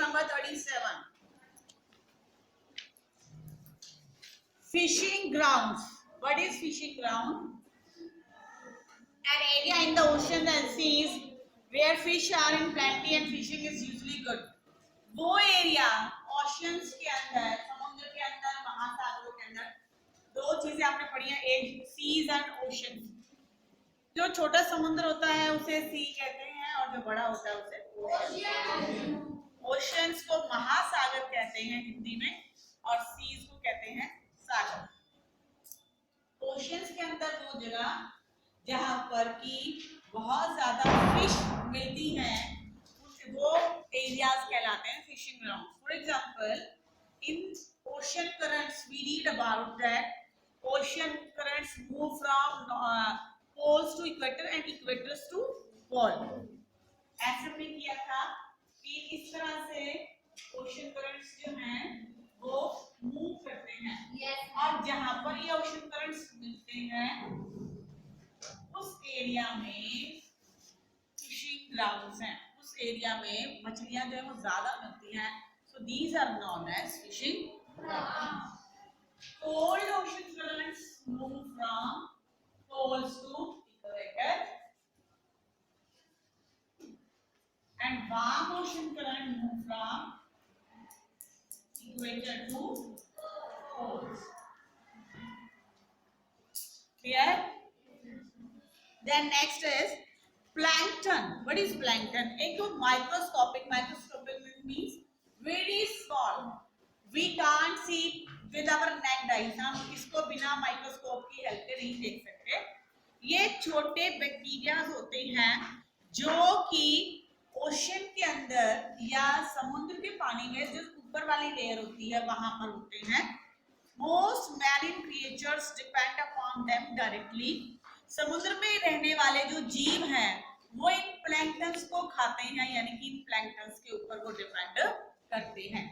number 37. Fishing grounds. What is fishing ground? An area in the ocean and seas where fish are in plenty and fishing is usually good. वो area oceans के अंदर, समुद्र के अंदर, महासागरों के अंदर, दो चीजें आपने पढ़ी हैं, एक सीज एंड ओशन। जो छोटा समुद्र होता है उसे सी कहते हैं और जो बड़ा होता है उसे ओशन। ओशंस को महासागर कहते हैं हिंदी में और सीज को कहते हैं सागर। ओशंस के अंदर वो जगह जहां पर की बहुत ज्यादा फिश मिलती हैं वो एरियाज कहलाते हैं fishing ground. For example, in ocean currents we read about that ocean currents move from poles to equator and equators to pole. ऐसे हमने किया था कि इस तरह से ओशन करंट्स जो हैं वो मूव करते हैं और जहां पर ये ओशन करंट्स मिलते हैं उस एरिया में फिशिंग ग्राउंड्स हैं, उस एरिया में मछलियां जो है वो ज्यादा मिलती हैं। So these are known as fishing grounds. Cold ocean currents move from poles to equator and warm ocean current move from equator to poles. Clear? Then next is plankton. What is plankton? एक तो microscopic means very small. We can't see with our naked eyes. हम इसको बिना microscope की help के नहीं देख सकते। ये छोटे बैक्टीरियाज होते हैं जो कि ओशन के अंदर या समुद्र के पानी में जो ऊपर वाली लेयर होती है वहां पर होते हैं। Most marine creatures depend upon them directly. समुद्र में रहने वाले जो जीव हैं वो इन प्लैंक्टन्स को खाते हैं, यानी कि इन प्लैंक्टन्स के ऊपर वो डिपेंड करते हैं।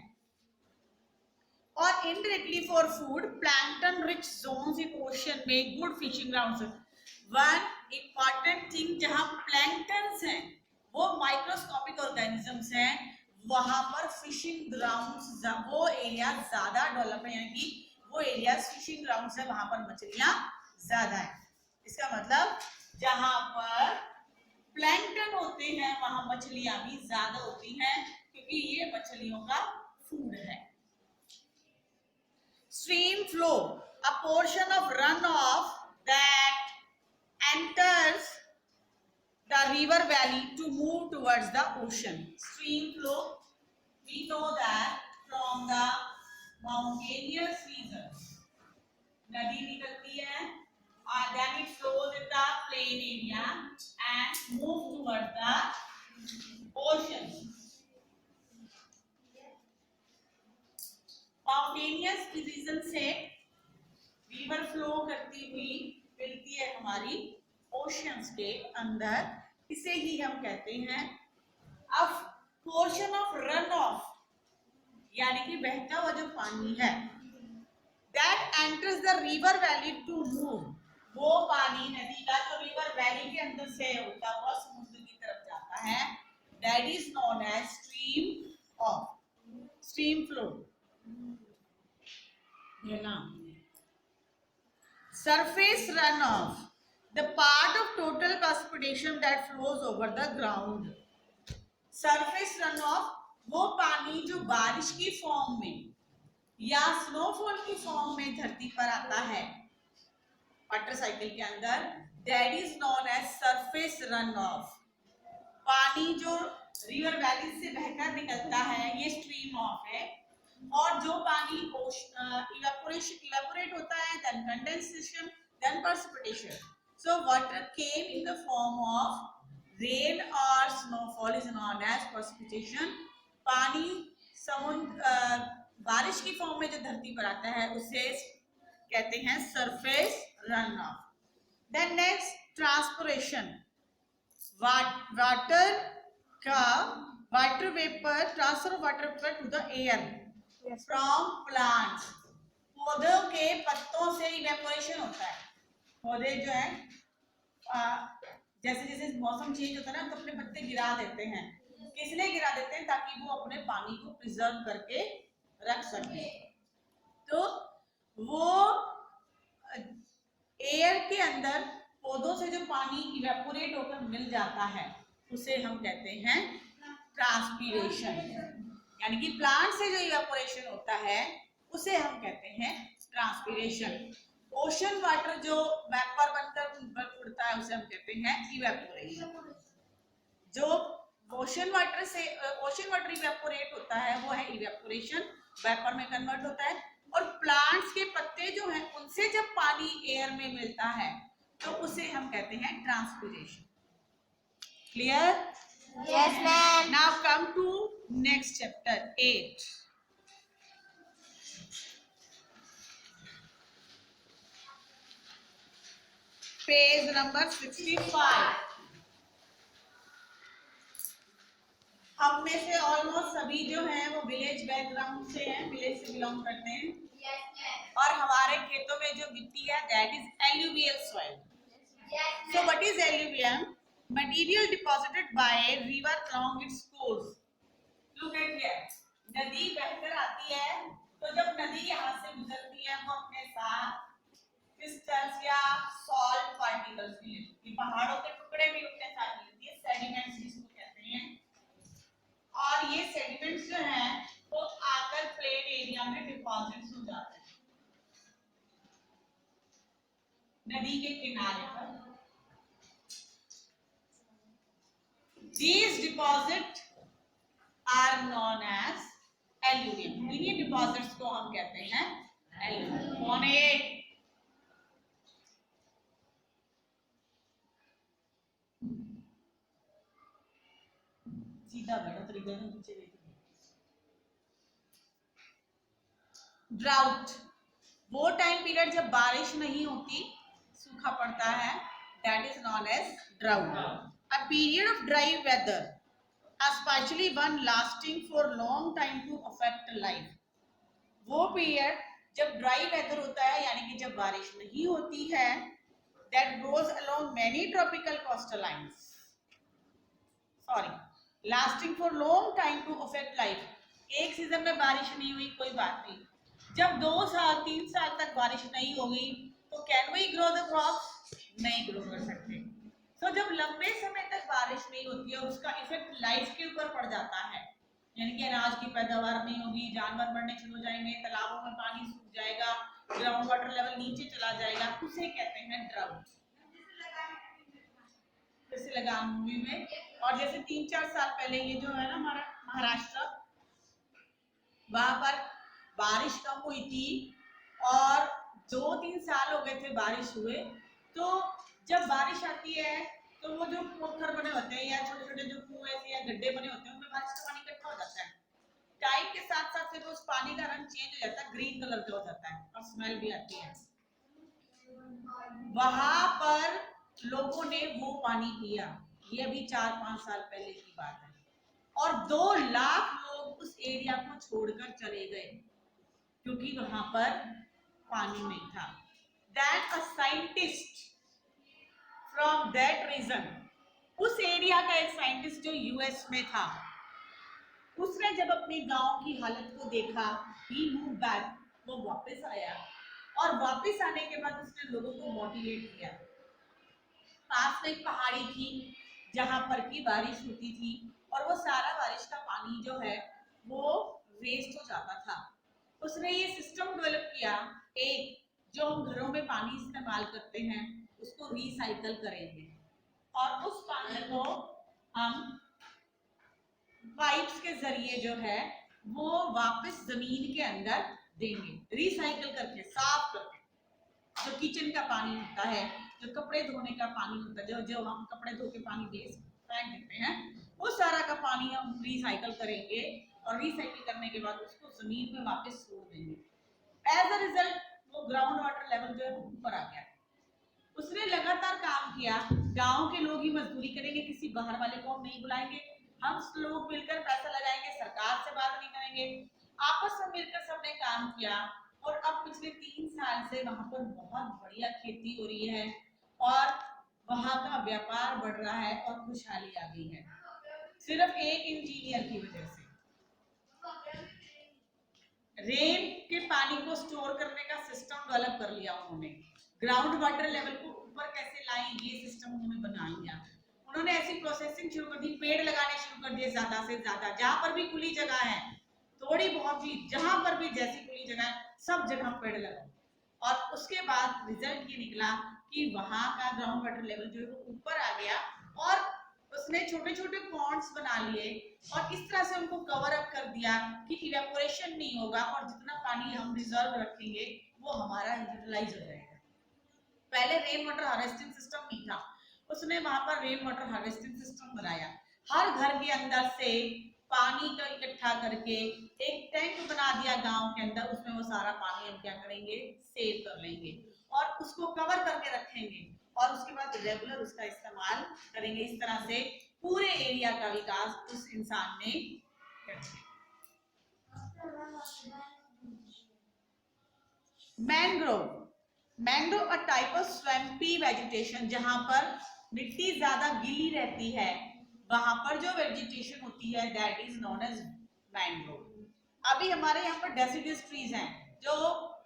और indirectly for food, plankton rich zones in ocean make good fishing grounds. One important thing, जहां प्लैंक्टन्स हैं वो माइक्रोस्कोपिक ऑर्गेनिजम्स हैं, वहां पर फिशिंग ग्राउंड्स, वो एरिया ज्यादा डेवलप है, यानी कि वो एरिया फिशिंग ग्राउंड्स है, वहां पर मछलियां ज्यादा है। इसका मतलब जहां पर प्लैंक्टन होते हैं वहां मछलियां भी ज्यादा होती हैं क्योंकि ये मछलियों का फूड है। Stream flow, a portion of runoff that enters the river valley to move towards the ocean. Stream flow, we know that from the mountainous regions, नदी निकलती है and then it flows in the plain area and move towards the ocean. Mountainous region से river flow करती हुई मिलती है हमारी oceans के अंदर, इसे ही हम कहते हैं a portion of runoff, यानी कि बहता हुआ जो पानी है, that enters the river valley to move, वो पानी नदी का जो रिवर वैली के अंदर से होता हुआ समुद्र की तरफ जाता है, that is known as stream of, stream flow. Surface runoff, the part of total precipitation that flows over the ground. Surface runoff वो पानी जो बारिश की फॉर्म में या स्नोफॉल की फॉर्म में धरती पर आता है वाटर साइकिल के अंदर, that is known as surface runoff. पानी जो रिवर वैली से बहकर निकलता है ये स्ट्रीम ऑफ है, और जो पानी इवेपोरेट होता है, then condensation, then precipitation. So water came in the form of rain or snowfall is known as precipitation. पानी समुद्र बारिश की फॉर्म में जो धरती पर आता है उसे कहते हैं surface run off. Then next, transpiration. Water का water vapour, transfer of water vapour to the air from plants. पौधों के पत्तों से इवेपोरेशन होता है। पौधे जो है जैसे जैसे मौसम चेंज होता है ना तो अपने पत्ते गिरा देते हैं, किस लिए गिरा देते हैं? ताकि वो अपने पानी को प्रिजर्व करके रख सके। तो वो एयर के अंदर पौधों से जो पानी इवेपोरेट होकर मिल जाता है उसे हम कहते हैं ट्रांसपीरेशन। यानी कि प्लांट से जो इवेपोरेशन होता है उसे हम कहते हैं ट्रांसपीरेशन। ओशन वाटर जो वेपर बनकर उड़ता है उसे हम कहते हैं इवेपोरेशन। जो ओशन वाटर इवेपोरेट होता है वो है इवेपोरेशन, वेपर में कन्वर्ट होता है। और प्लांट्स के पत्ते जो हैं उनसे जब पानी एयर में मिलता है तो उसे हम कहते हैं transpiration. Clear? Yes, ma'am. Now come to next chapter 8. Page number 65. हम में से ऑलमोस्ट सभी जो हैं वो विलेज बैकग्राउंड से हैं, विलेज से बिलोंग करते हैं। Yes, ma'am. और हमारे खेतों में जो मिट्टी है that is alluvial soil. Yes, So ma'am. what is alluvium? Material deposited by river along its course. Look at here. नदी बहकर आती है तो जब नदी यहाँ से गुजरती है वो अपने साथ क्रिस्टल्स या सॉल्ट पार्टिकल्स भी लेती है, पहाड़ों के टुकड़े भी अपने साथ लेती है, सेडिमेंट्स जिसको कहते हैं। और ये सेडिमेंट्स जो हैं वो आकर प्लेन एरिया में डिपॉजिट्स हो जाते हैं नदी के किनारे पर। These deposits are known as alluvium. इन्हीं डिपॉजिट्स को हम कहते हैं alluvium। कौन है ये? सीधा बैठो, तरीके से पीछे देखिए। ड्राउट वो टाइम पीरियड जब बारिश नहीं होती, सूखा पड़ता है, that is known as drought. A period of dry weather, especially one lasting for long time to affect life. वो पीरियड जब ड्राई वेदर होता है यानी कि जब बारिश नहीं होती है, that goes along many tropical coastal lines. Sorry, lasting for long time to affect life. एक सीजन में बारिश नहीं हुई कोई बात नहीं, जब 2 साल 3 साल तक बारिश नहीं होगी तो can we grow the crops? नहीं ग्रो कर सकते। तो जब लंबे समय तक बारिश नहीं होती है और उसका इफेक्ट लाइफ के ऊपर पड़ जाता है, यानी कि अनाज की पैदावार नहीं होगी, जानवर मरने शुरू हो जाएंगे, तालाबों में पानी सूख जाएगा, ग्राउंड वाटर लेवल नीचे चला जाएगा, उसे कहते हैं ड्राउट। जैसे लगा मूवी में। और जैसे 3-4 साल पहले ये जो है ना हमारा महाराष्ट्र, वहां पर बारिश कम हुई थी और 2-3 साल हो गए थे बारिश हुए। तो जब बारिश आती है तो वो जो पोखर बने होते हैं या छोटे छोटे जो कुएं या गड्ढे बने होते हैं उनमें बारिश का पानी इकट्ठा हो जाता है। टाइम के साथ साथ फिर उस पानी का रंग चेंज हो जाता है, ग्रीन कलर का हो जाता है और स्मेल भी आती है। वहां पर लोगों ने वो पानी पिया, ये अभी 4-5 साल पहले की बात है, और 2 लाख लोग उस एरिया को छोड़कर चले गए क्योंकि वहां पर पानी नहीं था। That a scientist from that region, उस एरिया का एक साइंटिस्ट जो यूएस में था, उसने जब अपने गांव की हालत को देखा, he moved back, वो वापस आया और वापस आने के बाद उसने लोगों को मोटिवेट किया। पास में एक पहाड़ी थी जहां पर की बारिश होती थी और वो सारा बारिश का पानी जो है वो वेस्ट हो जाता था। उसने ये सिस्टम डेवलप किया, एक जो हम घरों में पानी इस्तेमाल करते हैं उसको रिसाइकल करेंगे और उस पानी को हम पाइप्स के जरिए जो है वो वापस जमीन के अंदर देंगे, रिसाइकल करके, साफ करके। जो किचन का पानी होता है, जो कपड़े धोने का पानी होता है, जो हम कपड़े धो के पानी वेस्ट फेंक देते हैं, वो सारा का पानी हम रिसाइकल करेंगे और रिसाइकल करने के बाद उसको जमीन में वापस छोड़ देंगे। एज अ रिजल्ट वो ग्राउंड वाटर लेवल जो है ऊपर आ गया। उसने लगातार काम किया, गांव के लोग ही मजदूरी करेंगे, किसी बाहर वाले को हम नहीं बुलाएंगे, हम लोग मिलकर पैसा लगाएंगे, सरकार से बात नहीं करेंगे, आपस में मिलकर सबने काम किया और अब पिछले 3 साल से वहां पर बहुत बढ़िया खेती हो रही है और वहां का व्यापार बढ़ रहा है और खुशहाली आ गई है। सिर्फ एक इंजीनियर की वजह से। रेन के पानी को स्टोर करने का सिस्टम डेवलप कर लिया उन्होंने। ग्राउंड वाटर लेवल को ऊपर कैसे लाएं ये सिस्टम उन्होंने बना लिया। उन्होंने ऐसी प्रोसेसिंग शुरू कर दी, पेड़ लगाने शुरू कर दिए ज्यादा से ज्यादा। जहां पर भी खुली जगह है, थोड़ी बहुत भी, जहां पर भी जैसी खुली जगह है, सब जगह पेड़ लगाओ। और उसके बाद रिजल्ट ये निकला कि वहां का ग्राउंड वाटर लेवल जो है वो ऊपर आ गया और उसने छोटे छोटे पॉन्ड्स बना लिए और इस तरह से उनको कवर अप कर दिया कि इवेपोरेशन नहीं होगा और जितना पानी हम रिजर्व रखेंगे वो हमारा यूटिलाइज हो जाएगा। पहले रेन वाटर हार्वेस्टिंग सिस्टम नहीं था, उसने वहां पर रेन वाटर हार्वेस्टिंग सिस्टम बनाया। हर घर के अंदर से पानी का इकट्ठा करके एक टैंक बना दिया गांव के अंदर, उसमें वो सारा पानी हम क्या करेंगे, सेव कर लेंगे और उसको कवर करके रखेंगे और उसके बाद रेगुलर उसका इस्तेमाल करेंगे। इस तरह से पूरे एरिया का विकास उस इंसान ने कर दिया। Mangrove, mangrove a type of swampy vegetation, जहां पर मिट्टी ज्यादा गीली रहती है वहां पर जो वेजिटेशन होती है that is known as mangrove. अभी हमारे यहाँ पर डेसिडस ट्रीज हैं जो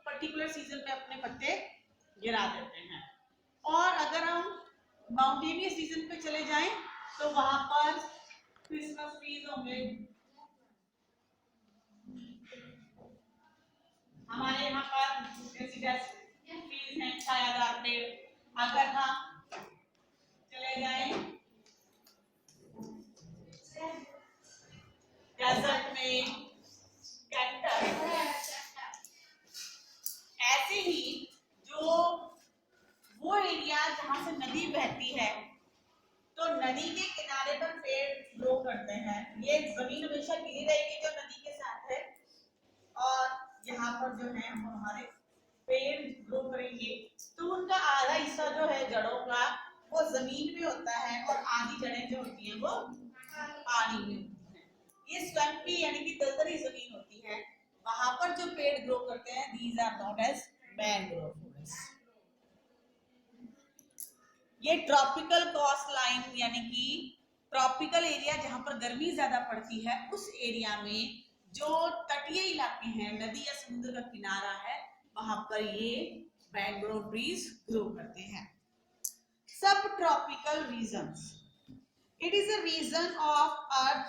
पर्टिकुलर सीजन में अपने पत्ते गिरा देते हैं। और अगर हम माउंटेनियस सीजन पे चले जाएं तो वहां पर क्रिसमस ट्रीज होंगे। हमारे यहाँ पर रेसिडेंस ट्रीज हैं, छायादार पेड़। अगर हम चले जाएं डेजर्ट में कैक्टस। ऐसे ही जो वो एरिया जहां से नदी बहती है तो नदी के किनारे पर पेड़ ग्रो करते हैं। ये जमीन हमेशा गीली रहेगी जो नदी के साथ है और यहाँ पर जो है हम हमारे पेड़ ग्रो करेंगे तो उनका आधा हिस्सा जो है जड़ों का वो जमीन में होता है और आधी जड़ें जो होती हैं वो पानी में होती हैं। ये स्वैम्पी यानी कि दलदली जमीन होती है, वहां पर जो पेड़ ग्रो करते हैं these are known as mangrove forest. ये ट्रॉपिकल कोस्ट लाइन यानी कि ट्रॉपिकल एरिया जहां पर गर्मी ज्यादा पड़ती है उस एरिया में जो तटीय इलाके हैं, नदी या समुद्र का किनारा है, वहां पर ये मैंग्रोव ट्रीज ग्रो करते हैं। Subtropical regions, it is a region of earth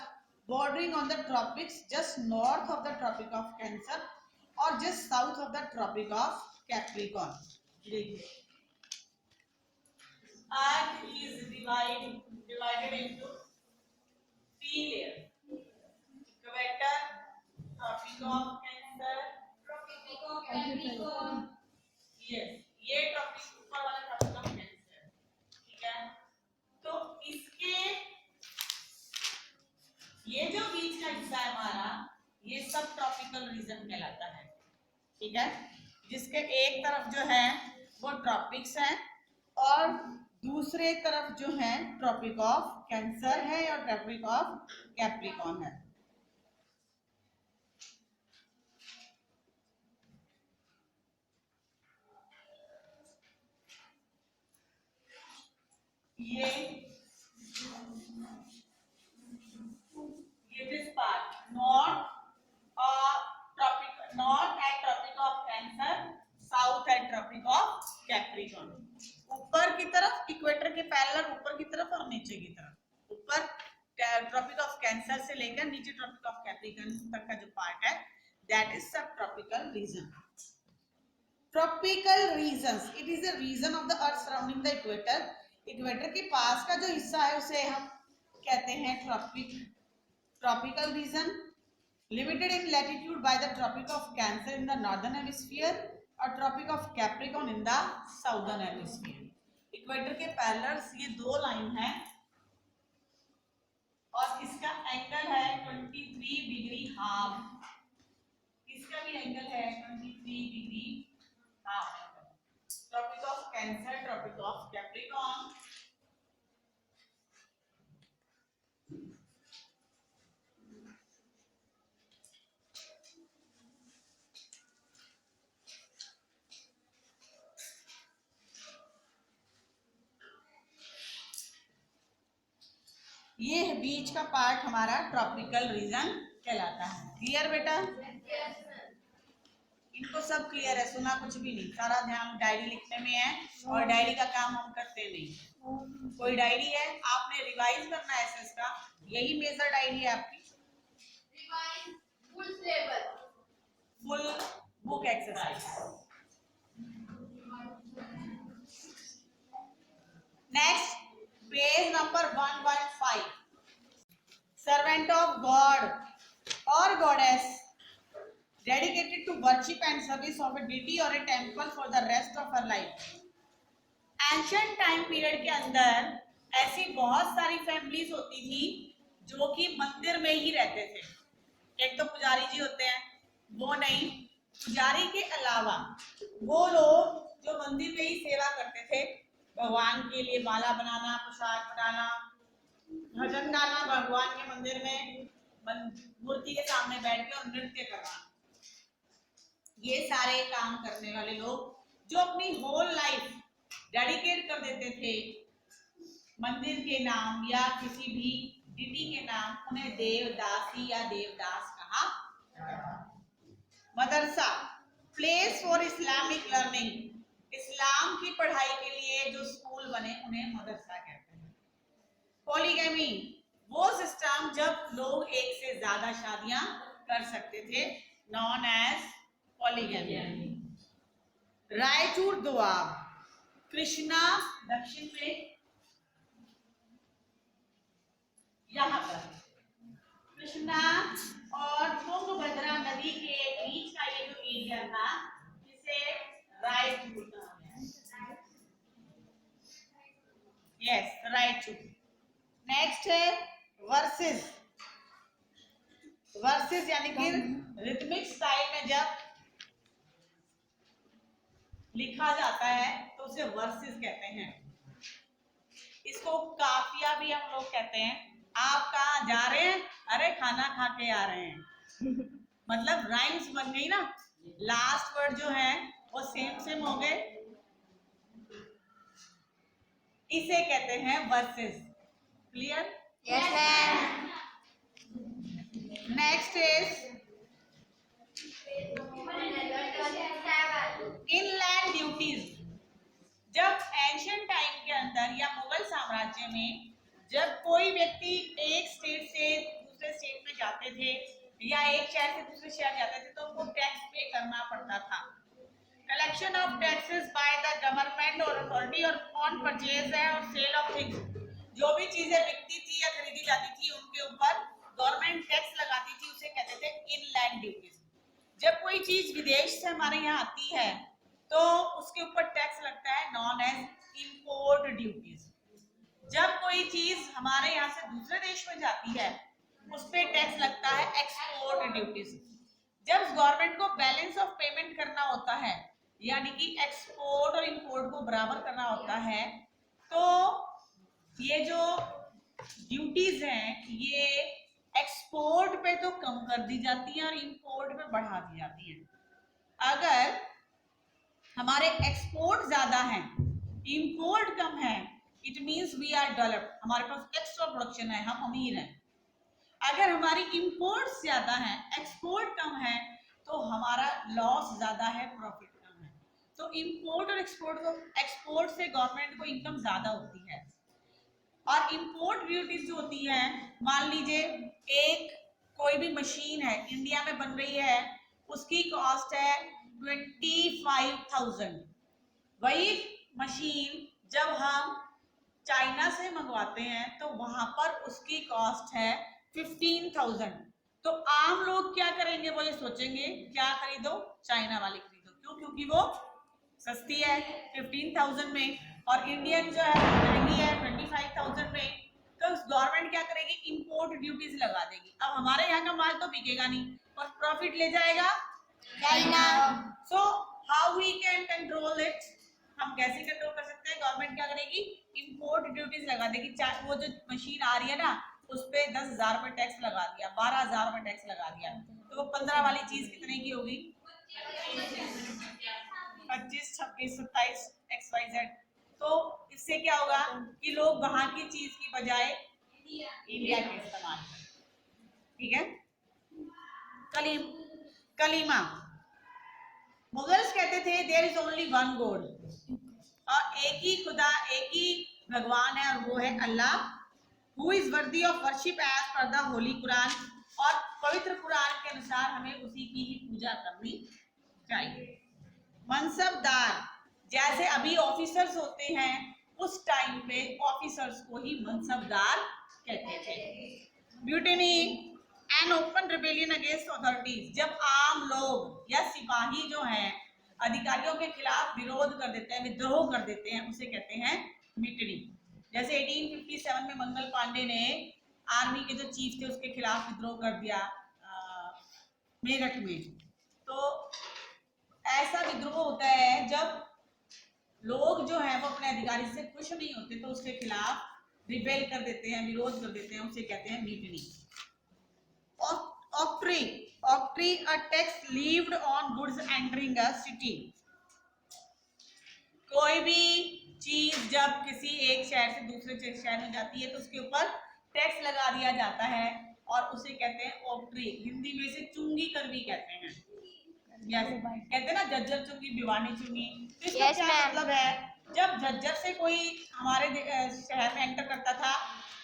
bordering on the tropics just north of the tropic of Cancer or just south of the tropic of Capricorn. देखिए Earth is divided into three layers: equator, tropic of Cancer, Tropic of Capricorn. yes, ये tropic ऊपर वाला tropic of cancer, ठीक है। तो इसके ये जो बीच का हिस्सा है हमारा ये सब ट्रॉपिकल रीजन कहलाता है, ठीक है। जिसके एक तरफ जो है वो ट्रॉपिक्स है और दूसरे तरफ जो है ट्रॉपिक ऑफ कैंसर है और ट्रॉपिक ऑफ कैप्रिकॉर्न है। ये this part north tropic, north at tropic of Cancer, south at tropic of Capricorn. ऊपर की तरफ इक्वेटर के पैरेलल ऊपर की तरफ और नीचे की तरफ। ऊपर ट्रॉपिक ऑफ कैंसर से लेकर नीचे ट्रॉपिक ऑफ कैप्रिकॉर्न तक का जो पार्ट है that is subtropical region. Tropical regions, it is the region of the earth surrounding the equator. Equator के पास का जो हिस्सा है उसे हम कहते हैं tropical region, limited in latitude by the tropic of Cancer in the northern hemisphere और tropic of Capricorn in the southern hemisphere। Equator के पैरेलल्स ये दो लाइन है और इसका एंगल है 23 डिग्री हाफ, इसका भी एंगल है 23 degree half. Tropic of Cancer, tropic of Capricorn. ये बीच का पार्ट हमारा ट्रॉपिकल रीजन कहलाता है। क्लियर बेटा? इनको सब क्लियर है, सुना कुछ भी नहीं, सारा ध्यान डायरी लिखने में है और डायरी का काम हम करते नहीं। कोई डायरी है, आपने रिवाइज करना है एसएस का, यही मेजर डायरी है आपकी। Full syllabus. Full book exercise. Next page number 115। Servant of God और goddess dedicated to worship and service of a deity or a temple for the rest of her life। Ancient time period के अंदर ऐसी बहुत सारी families होती थी जो कि मंदिर में ही रहते थे। एक तो पुजारी जी होते हैं, वो नहीं, पुजारी के अलावा वो लोग जो मंदिर में ही सेवा करते थे, भगवान के लिए माला बनाना, प्रसाद बनाना, भजन गाना, भगवान के मंदिर में मूर्ति के सामने बैठ के और नृत्य करना, ये सारे काम करने वाले लोग जो अपनी होल लाइफ डेडिकेट कर देते थे मंदिर के नाम या किसी भी डिटी के नाम, उन्हें देवदासी या देवदास कहा। मदरसा, प्लेस फॉर इस्लामिक लर्निंग, इस्लाम की पढ़ाई के लिए जो स्कूल बने उन्हें मदरसा कहते हैं। पॉलीगैमी, वो सिस्टम जब लोग एक से ज्यादा शादियां कर सकते थे, known as polygamy. Raichur Doab, Krishna दक्षिण में यहाँ पर कृष्णा और तुंगभद्रा नदी के बीच का ये जो एरिया था, इसे रायचूर कहा गया। यस, रायचूर। नेक्स्ट है वर्सेस। वर्सेस यानी कि रिथमिक स्टाइल में जब लिखा जाता है तो उसे वर्सेस कहते हैं। इसको काफिया भी हम लोग कहते हैं। आप कहाँ जा रहे हैं? अरे खाना खा के आ रहे हैं। मतलब राइम्स बन गई ना, लास्ट वर्ड जो है वो सेम सेम हो गए, इसे कहते हैं versus. Clear? Yes, ma'am. Next is inland duties. जब एंशिएंट टाइम के अंदर या मुगल साम्राज्य में जब कोई व्यक्ति एक स्टेट से दूसरे स्टेट में जाते थे या एक शहर से दूसरे शहर जाते थे तो उनको टैक्स पे करना पड़ता था। Collection of taxes by the government और अथॉरिटी और ऑन परचेज और सेल ऑफ थिंग्स, जो भी चीजें बिकती थी या खरीदी जाती थी उनके ऊपर गवर्नमेंट टैक्स लगाती थी, उसे कहते थे इनलैंड ड्यूटीज। जब कोई चीज विदेश से हमारे यहाँ आती है तो उसके ऊपर टैक्स लगता है, नॉन एज इंपोर्ट ड्यूटीज। जब कोई चीज हमारे यहाँ से दूसरे देश में जाती है उस पर टैक्स लगता है, एक्सपोर्ट ड्यूटीज। जब गवर्नमेंट को बैलेंस ऑफ पेमेंट करना होता है, यानी कि एक्सपोर्ट और इंपोर्ट को बराबर करना होता है, तो ये जो ड्यूटीज हैं ये एक्सपोर्ट पे तो कम कर दी जाती है और इंपोर्ट पे बढ़ा दी जाती है। अगर हमारे एक्सपोर्ट ज्यादा है, इंपोर्ट कम है, it means we are developed, हमारे पास एक्स्ट्रा प्रोडक्शन है, हम अमीर हैं। अगर हमारी इंपोर्ट ज्यादा है, एक्सपोर्ट कम है, तो हमारा लॉस ज्यादा है, प्रॉफिट कम है। तो इंपोर्ट और एक्सपोर्ट से गवर्नमेंट को इनकम ज्यादा होती है। और इंपोर्ट ड्यूटीज जो होती है, मान लीजिए एक कोई भी मशीन है इंडिया में बन रही है, उसकी कॉस्ट है 25,000। वही मशीन जब हम चाइना से मंगवाते हैं तो वहां पर उसकी कॉस्ट है 15,000। तो आम लोग क्या करेंगे, वो ये सोचेंगे क्या खरीदो, चाइना वाली खरीदो। क्यों? क्योंकि वो सस्ती है 15,000 में, और इंडियन जो है महंगी है 25,000 में। तो गवर्नमेंट क्या करेगी, इंपोर्ट ड्यूटीज लगा देगी। अब हमारे यहाँ का माल तो बिकेगा नहीं और प्रॉफिट ले जाएगा China. So how we can control it, हम कैसे कंट्रोल कर सकते हैं? गवर्नमेंट क्या करेगी, इंपोर्ट ड्यूटीज लगा देगी। वो जो मशीन आ रही है ना उस पे 10,000 रुपए टैक्स लगा दिया, 12,000 रुपए टैक्स लगा दिया, तो वो 15 वाली चीज कितने की होगी? 25, 26, 27 XYZ। तो इससे क्या होगा कि लोग वहां की चीज की बजाय इंडिया के इस्तेमाल कर, ठीक है। कलीमा, मुगल्स कहते थे there is only one God, और एक ही खुदा, एक ही भगवान है, और वो है Allah, who is worthy of worship as per the holy Quran, और पवित्र कुरान के अनुसार हमें उसी की ही पूजा करनी चाहिए। मनसबदार, जैसे अभी ऑफिसर्स होते हैं, उस टाइम पे ऑफिसर्स को ही मनसबदार कहते थे। Mutiny, an open rebellion against authorities, जब आम लोग या सिपाही जो हैं अधिकारियों के खिलाफ विरोध कर देते हैं, विद्रोह कर देते हैं, उसे कहते हैं म्यूटिनी। जैसे 1857 में मंगल पांडे ने आर्मी के जो चीफ थे उसके खिलाफ विद्रोह कर दिया मेरठ में। तो ऐसा विद्रोह होता है जब लोग जो है वो अपने अधिकारी से खुश नहीं होते, तो उसके खिलाफ रिबेल कर देते हैं, विरोध कर देते हैं, उसे कहते हैं mutiny. Octroi, a tax levied on goods entering a city, कोई भी चीज जब किसी एक शहर से दूसरे शहर में जाती है तो उसके ऊपर टैक्स लगा दिया जाता है, और उसे कहते हैं ऑक्ट्री। हिंदी में इसे चुंगी कर भी कहते हैं, कहते हैं ना झज्जर चुंगी, भिवानी चुंगी। तो इसका क्या मतलब है, जब झज्जर से कोई हमारे शहर में एंटर करता था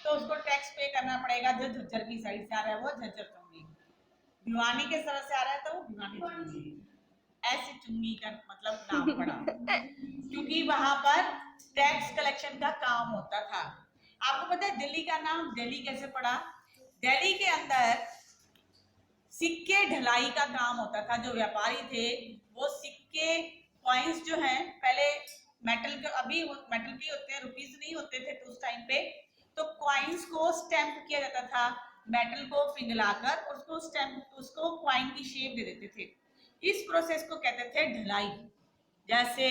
तो उसको टैक्स पे करना पड़ेगा, जो झज्जर की साइड से आ रहा है वो झज्जर चुंगी, भिवानी के तरफ से आ रहा है तो वो भिवानी चुंगी। ऐसे चुंगी का मतलब नाम पड़ा क्योंकि वहां पर टैक्स कलेक्शन का काम होता था। आपको पता है दिल्ली का नाम दिल्ली कैसे पड़ा? दिल्ली के अंदर सिक्के ढलाई का काम होता था। जो व्यापारी थे वो सिक्के, कॉइन्स जो हैं, पहले मेटल के, अभी मेटल के होते हैं, रुपीस नहीं होते थे तो उस टाइम पे, तो कॉइन्स को स्टैंप किया जाता था, मेटल को पिघलाकर उसको स्टैंप, उसको कॉइन की शेप दे देते थे। इस प्रोसेस को कहते थे ढलाई। जैसे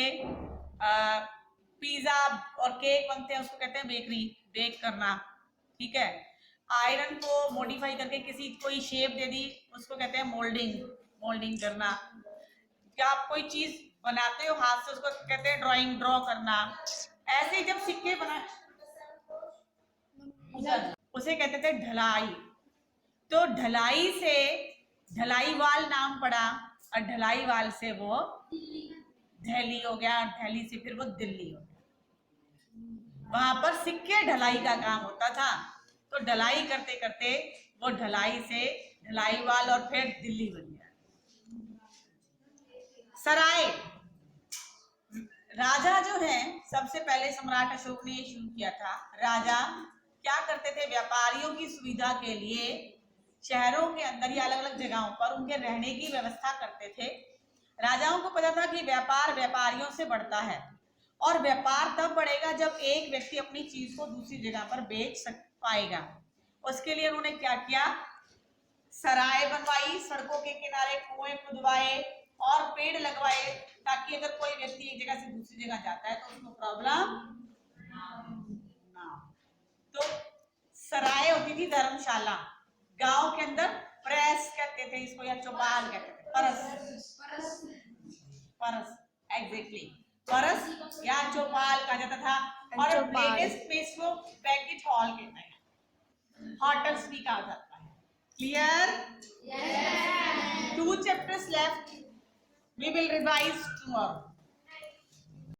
पिज्जा और केक बनते हैं उसको कहते हैं बेकरी, बेक करना, ठीक है। आयरन को मॉडिफाई करके किसी कोई शेप दे दी उसको कहते हैं मोल्डिंग, मोल्डिंग करना। क्या आप कोई चीज बनाते हो हाथ से उसको कहते हैं ड्राइंग, ड्रॉ करना। ऐसे ही जब सिक्के बना उसे कहते थे ढलाई। तो ढलाई से ढलाई वाल नाम पड़ा, और ढलाई वाल से वो दिल्ली हो गया, और दिल्ली से फिर वो दिल्ली हो गया। वहां पर सिक्के ढलाई का काम होता था, तो ढलाई करते करते वो ढलाई से ढलाई वाल और फिर दिल्ली बन गया। सराय, राजा जो है, सबसे पहले सम्राट अशोक ने शुरू किया था। राजा क्या करते थे, व्यापारियों की सुविधा के लिए शहरों के अंदर या अलग अलग जगहों पर उनके रहने की व्यवस्था करते थे। राजाओं को पता था कि व्यापार व्यापारियों से बढ़ता है, और व्यापार तब बढ़ेगा जब एक व्यक्ति अपनी चीज को दूसरी जगह पर बेच पाएगा। उसके लिए उन्होंने क्या किया, सराय बनवाई, सड़कों के किनारे कुएं खुदवाए और पेड़ लगवाए, ताकि अगर कोई व्यक्ति एक जगह से दूसरी जगह जाता है तो उसको प्रॉब्लम ना। तो सराय होती थी धर्मशाला। गांव के अंदर प्रेस कहते थे इसको, या चौपाल कहते थे, परस, परस, एग्जैक्टली, परस या चौपाल कहा जाता था। और लेटेस्ट स्पेस को बैंकेट हॉल कहते हैं, होटल्स भी कहा जाता है। Clear? Yes. 2 chapters left. We will revise tomorrow.